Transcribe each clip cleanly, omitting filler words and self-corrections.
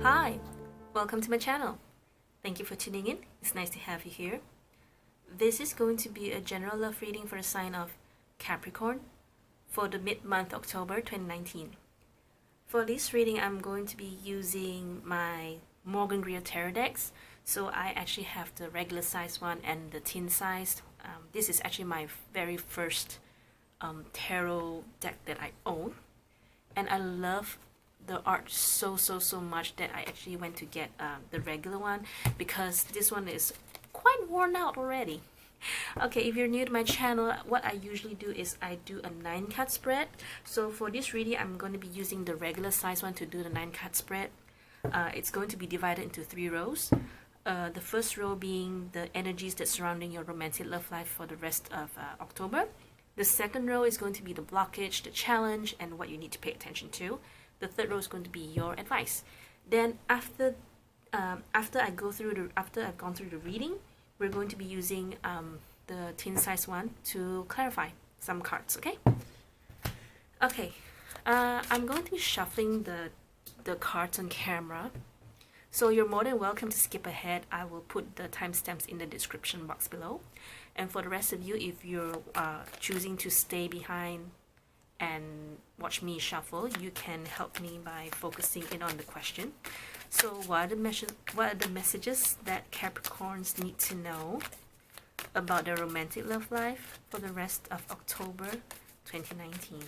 Hi, welcome to my channel. Thank you for tuning in. It's nice to have you here. This is going to be a general love reading for the sign of Capricorn for the mid-month October 2019. For this reading, I'm going to be using my Morgan Greer Tarot decks. So I actually have the regular size one and the tin sized. This is actually my very first tarot deck that I own. And I love the art so much that I actually went to get the regular one because this one is quite worn out already. Okay, if you're new to my channel, what I usually do is I do a 9-card spread. So for this reading, I'm going to be using the regular size one to do the 9-card spread. It's going to be divided into 3 rows. The first row being the energies that surrounding your romantic love life for the rest of October. The second row is going to be the blockage, the challenge, and what you need to pay attention to. The third row is going to be your advice. Then after I've gone through the reading, we're going to be using the tin size one to clarify some cards. Okay, I'm going to be shuffling the cards on camera, so you're more than welcome to skip ahead. I will put the timestamps in the description box below. And for the rest of you, if you're choosing to stay behind and watch me shuffle, you can help me by focusing in on the question. So what are the messages that Capricorns need to know about their romantic love life for the rest of October 2019?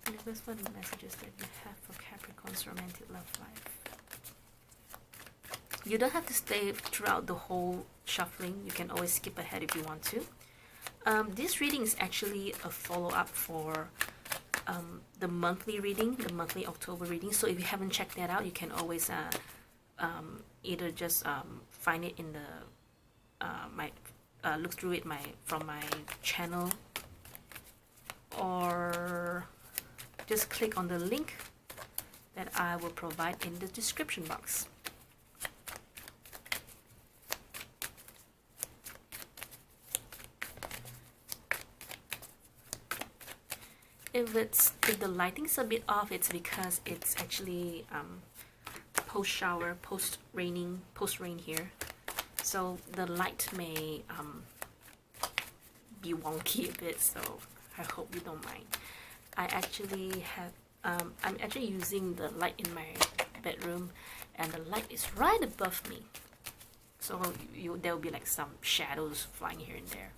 And what are the messages that you have for Capricorn's romantic love life? You don't have to stay throughout the whole shuffling. You can always skip ahead if you want to. This reading is actually a follow-up for the monthly reading, the monthly October reading. So if you haven't checked that out, you can always either just find it in the look through it from my channel, or just click on the link that I will provide in the description box. If the lighting's a bit off, it's because it's actually post-shower, post-rain here. So the light may be wonky a bit, so I hope you don't mind. I actually have, I'm actually using the light in my bedroom, and the light is right above me. So there will be like some shadows flying here and there.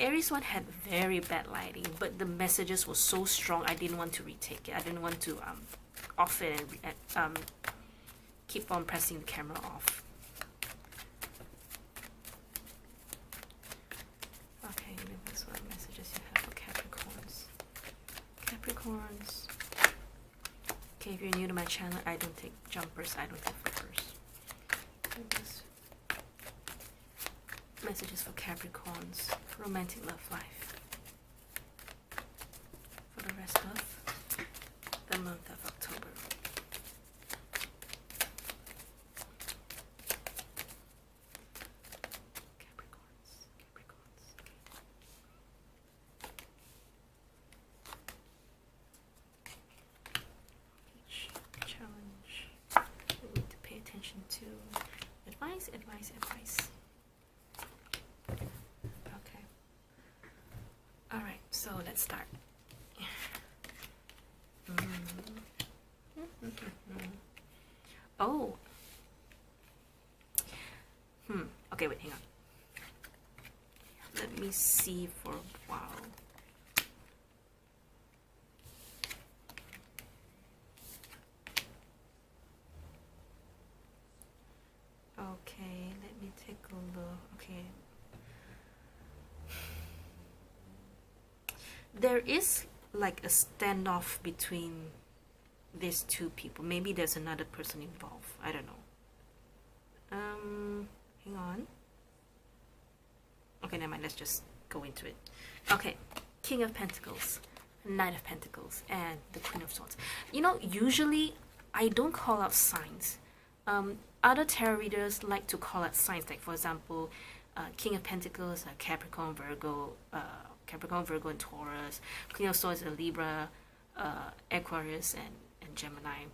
Aries one had very bad lighting, but the messages were so strong I didn't want to retake it. I didn't want to off it and keep on pressing the camera off. Okay, that's what messages you have for Capricorns. Capricorns. Okay, if you're new to my channel, I don't take jumpers, I don't take flippers. Messages for Capricorn's romantic love life for the rest of the month of October. Capricorns. Each challenge we need to pay attention to. Advice. So let's start. Oh. Okay, wait, hang on. Let me see for a while. Okay, let me take a look. Okay. There is like a standoff between these two people. Maybe there's another person involved. I don't know. Hang on. Okay, never mind. Let's just go into it. Okay, King of Pentacles, Knight of Pentacles, and the Queen of Swords. You know, usually I don't call out signs. Other tarot readers like to call out signs, like for example, King of Pentacles, Capricorn, Virgo, and Taurus. Queen of Swords, Libra, Aquarius, and Gemini.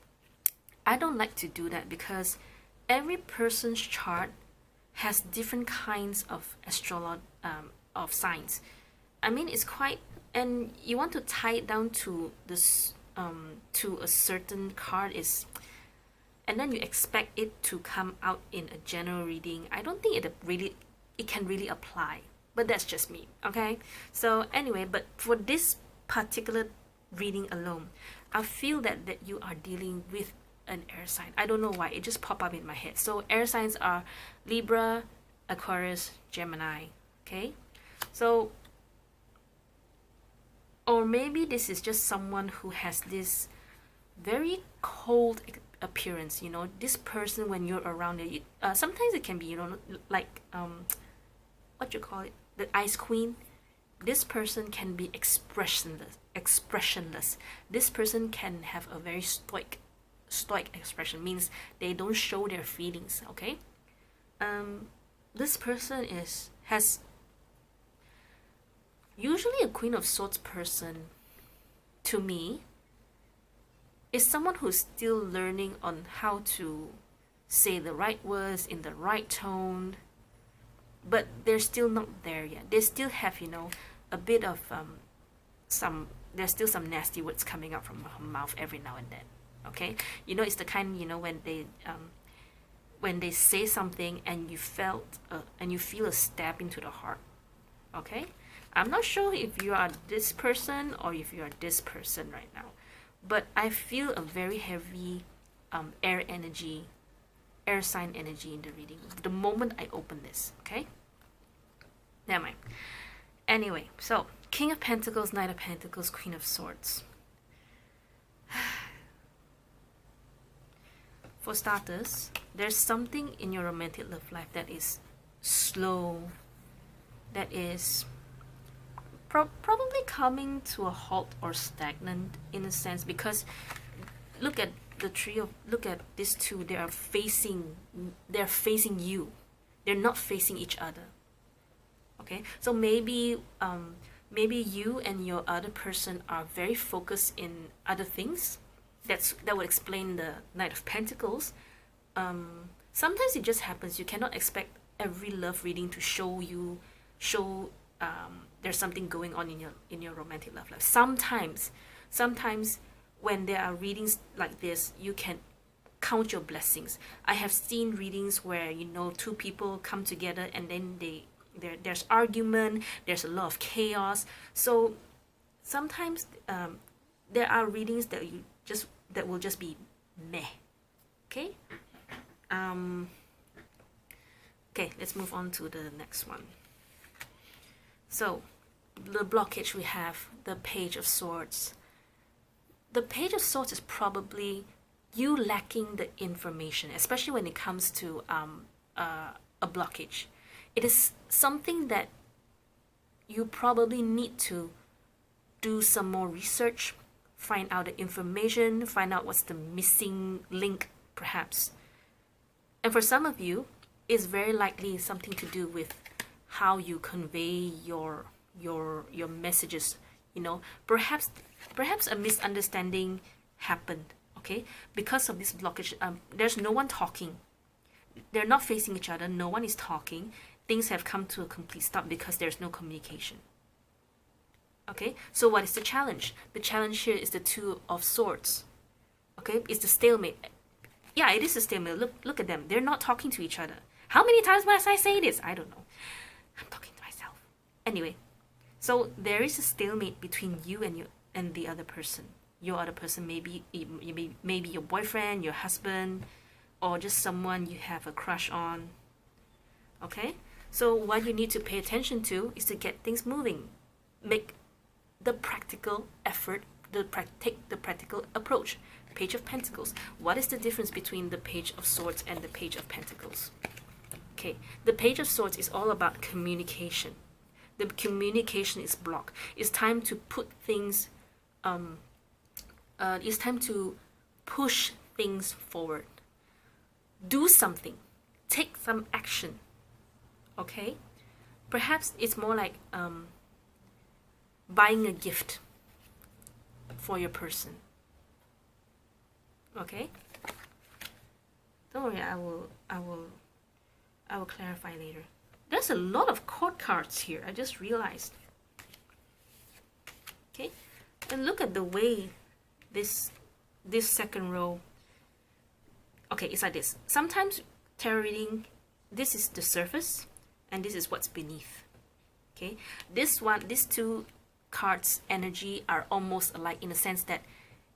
I don't like to do that because every person's chart has different kinds of of signs. I mean, it's quite, and you want to tie it down to this to a certain card is, and then you expect it to come out in a general reading. I don't think it can really apply, but that's just me. Okay, so anyway, but for this particular reading alone, I feel that you are dealing with an air sign. I don't know why, it just popped up in my head. So air signs are Libra, Aquarius, Gemini. Okay, so, or maybe this is just someone who has this very cold appearance. You know, this person, when you're around it, sometimes it can be, you know, like what you call it, the ice queen. This person can be expressionless. This person can have a very stoic expression, means they don't show their feelings. Okay, this person has usually a Queen of Swords person. To me, is someone who's still learning on how to say the right words in the right tone, but they're still not there yet. They still have, you know, a bit of there's still some nasty words coming out from her mouth every now and then. Okay, you know, it's the kind, you know, when they say something and you feel a stab into the heart. Okay, I'm not sure if you are this person or if you are this person right now, but I feel a very heavy air sign energy in the reading the moment I open this. Okay, never mind. Anyway, so King of Pentacles, Knight of Pentacles, Queen of Swords. For starters, there's something in your romantic love life that is slow, that is probably coming to a halt or stagnant in a sense, because look at the trio, look at these two, they're facing you. They're not facing each other. Okay, so maybe you and your other person are very focused in other things. That would explain the Knight of Pentacles. Sometimes it just happens. You cannot expect every love reading to show there's something going on in your romantic love life. Sometimes when there are readings like this, you can count your blessings. I have seen readings where, you know, two people come together and then there's argument, there's a lot of chaos. So sometimes there are readings that will just be meh. Okay. Okay, let's move on to the next one. So the blockage, we have the Page of Swords. The Page of Swords is probably you lacking the information, especially when it comes to a blockage. It is something that you probably need to do some more research, find out the information, find out what's the missing link, perhaps. And for some of you, it's very likely something to do with how you convey your messages. You know, perhaps a misunderstanding happened. Okay, because of this blockage, there's no one talking. They're not facing each other. No one is talking. Things have come to a complete stop because there's no communication. Okay, so what is the challenge? The challenge here is the Two of Swords. Okay, it's the stalemate. Yeah, it is a stalemate. Look at them. They're not talking to each other. How many times must I say this? I don't know. I'm talking to myself. Anyway, so there is a stalemate between you and the other person. Your other person maybe your boyfriend, your husband, or just someone you have a crush on. Okay, so what you need to pay attention to is to get things moving. Make the practical effort, take the practical approach. Page of Pentacles. What is the difference between the Page of Swords and the Page of Pentacles? Okay, the Page of Swords is all about communication. The communication is blocked. It's time to put things, it's time to push things forward. Do something. Take some action. Okay? Perhaps it's more like buying a gift for your person. Okay, don't worry, I will clarify later. There's a lot of court cards here, I just realized. Okay, and look at the way this second row. Okay, it's like this. Sometimes tarot reading, this is the surface and this is what's beneath. Okay, these two cards energy are almost alike in the sense that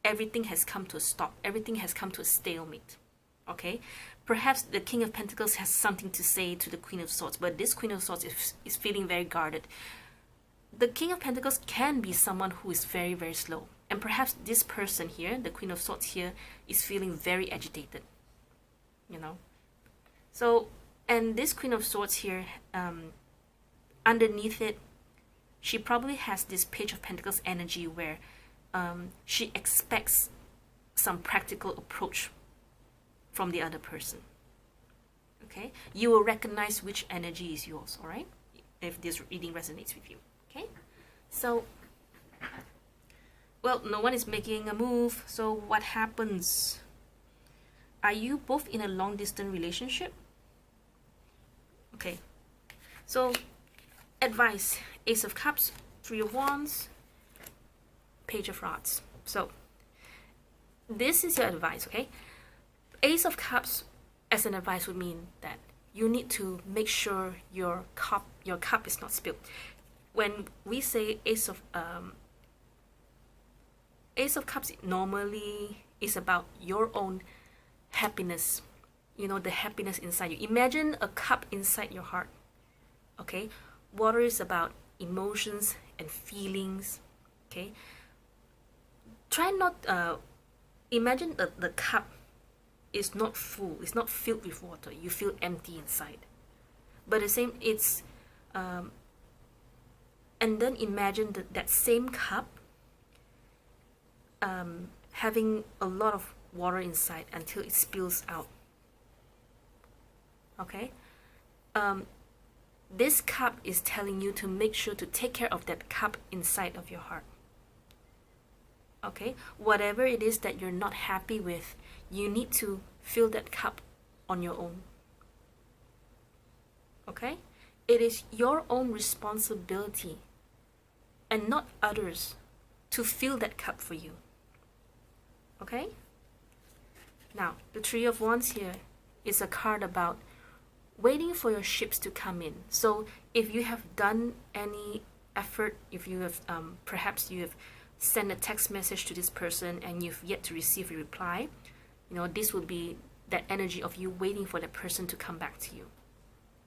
everything has come to a stop, everything has come to a stalemate. Okay, perhaps the King of Pentacles has something to say to the Queen of Swords, but this Queen of Swords is feeling very guarded. The King of Pentacles can be someone who is very, very slow, and perhaps this person here, the Queen of Swords here, is feeling very agitated, you know. So, and this Queen of Swords here, underneath it, she probably has this Page of Pentacles energy where she expects some practical approach from the other person. Okay, you will recognize which energy is yours, all right, if this reading resonates with you. Okay, so, well, no one is making a move, so what happens? Are you both in a long distance relationship? Okay, so advice: Ace of Cups, Three of Wands, Page of Rods. So this is your advice, okay? Ace of Cups as an advice would mean that you need to make sure your cup is not spilled. When we say Ace of Cups, normally is about your own happiness, you know, the happiness inside you. Imagine a cup inside your heart. Okay, water is about emotions and feelings. Okay, try not imagine the cup is not full, it's not filled with water, you feel empty inside, but the same, it's and then imagine that same cup having a lot of water inside until it spills out. Okay, this cup is telling you to make sure to take care of that cup inside of your heart. Okay, whatever it is that you're not happy with, you need to fill that cup on your own. Okay, it is your own responsibility and not others to fill that cup for you. Okay, now the Three of Wands here is a card about waiting for your ships to come in. So if you have done any effort, if you have perhaps you have sent a text message to this person and you've yet to receive a reply, you know, this would be that energy of you waiting for that person to come back to you.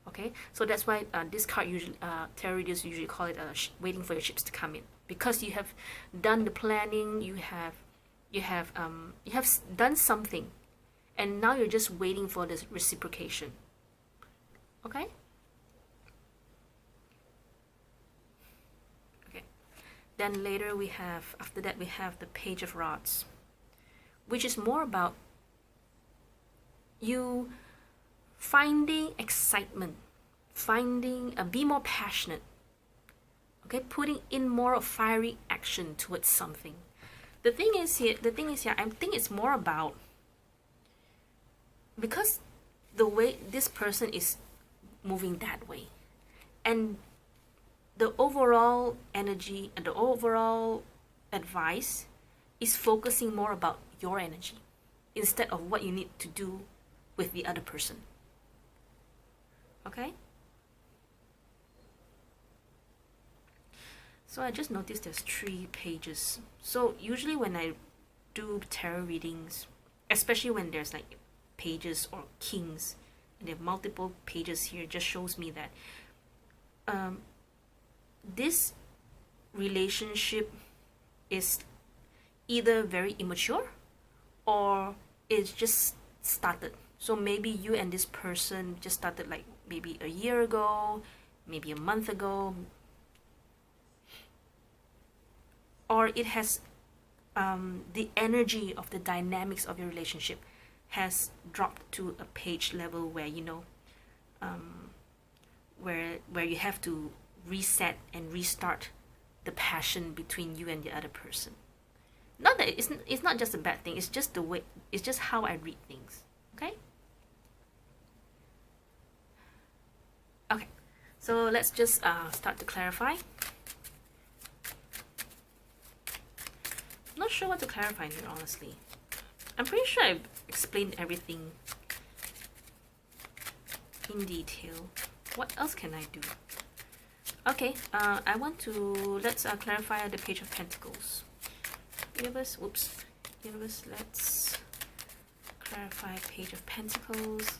Okay, so that's why this card usually tarot readers usually call it waiting for your ships to come in, because you have done the planning, you have done something, and now you're just waiting for this reciprocation. Okay. Okay. Then later we have, after that we have the Page of Rods, which is more about you finding excitement, be more passionate. Okay, putting in more of fiery action towards something. The thing is here, I think it's more about, because the way this person is moving that way, and the overall energy and the overall advice is focusing more about your energy instead of what you need to do with the other person. Okay, so I just noticed there's 3 pages. So usually when I do tarot readings, especially when there's like pages or kings and they have multiple pages here, just shows me that this relationship is either very immature or it's just started. So maybe you and this person just started like maybe a year ago, maybe a month ago, or it has the energy of the dynamics of your relationship has dropped to a page level where, you know, where you have to reset and restart the passion between you and the other person. Not that it's not just a bad thing, it's just the way, it's just how I read things. Okay? Okay, so let's just start to clarify. I'm not sure what to clarify here, honestly. I'm pretty sure I've explained everything in detail. What else can I do? Okay, I want to, let's clarify the Page of Pentacles. Universe, let's clarify Page of Pentacles.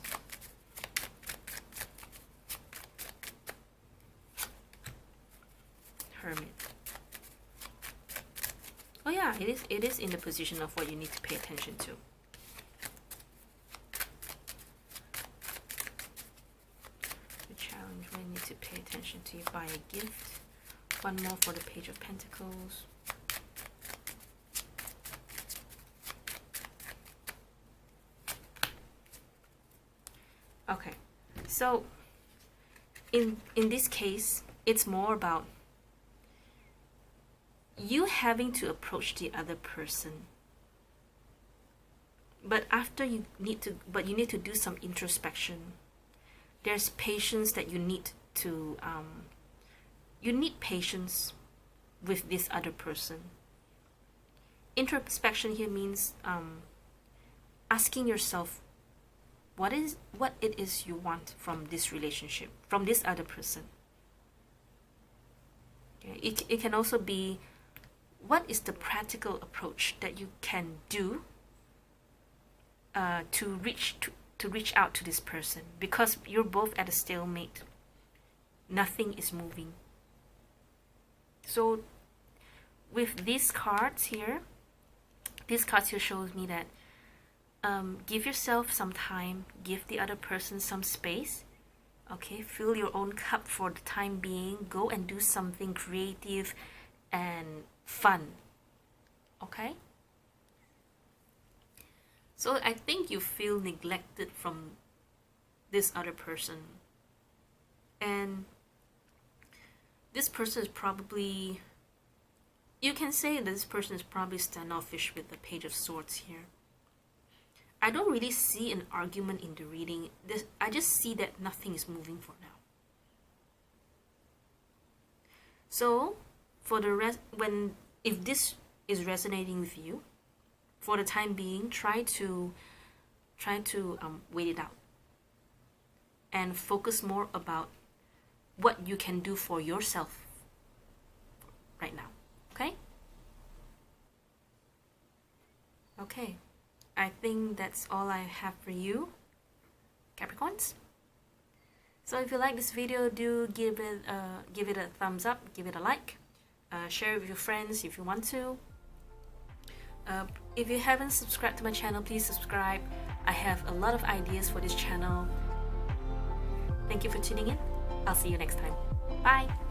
Hermit. Oh yeah, it is in the position of what you need to pay attention to. The challenge, what you need to pay attention to. You buy a gift. One more for the Page of Pentacles. Okay, so in this case, it's more about you having to approach the other person, but after you need to do some introspection. There's patience that you need to you need patience with this other person. Introspection here means asking yourself what it is you want from this relationship, from this other person. Okay? It can also be, what is the practical approach that you can do to reach out to this person, because you're both at a stalemate. Nothing is moving. So with these cards here shows me that give yourself some time, give the other person some space. Okay, fill your own cup for the time being. Go and do something creative and fun. Okay? So I think you feel neglected from this other person. And this person is probably, you can say that this person is probably standoffish with the Page of Swords here. I don't really see an argument in the reading. I just see that nothing is moving for now. So for the rest, if this is resonating with you, for the time being, try to wait it out and focus more about what you can do for yourself right now. Okay? Okay. I think that's all I have for you, Capricorns. So if you like this video, do give it a thumbs up, give it a like, share it with your friends if you want to. If you haven't subscribed to my channel, please subscribe. I have a lot of ideas for this channel. Thank you for tuning in. I'll see you next time. Bye!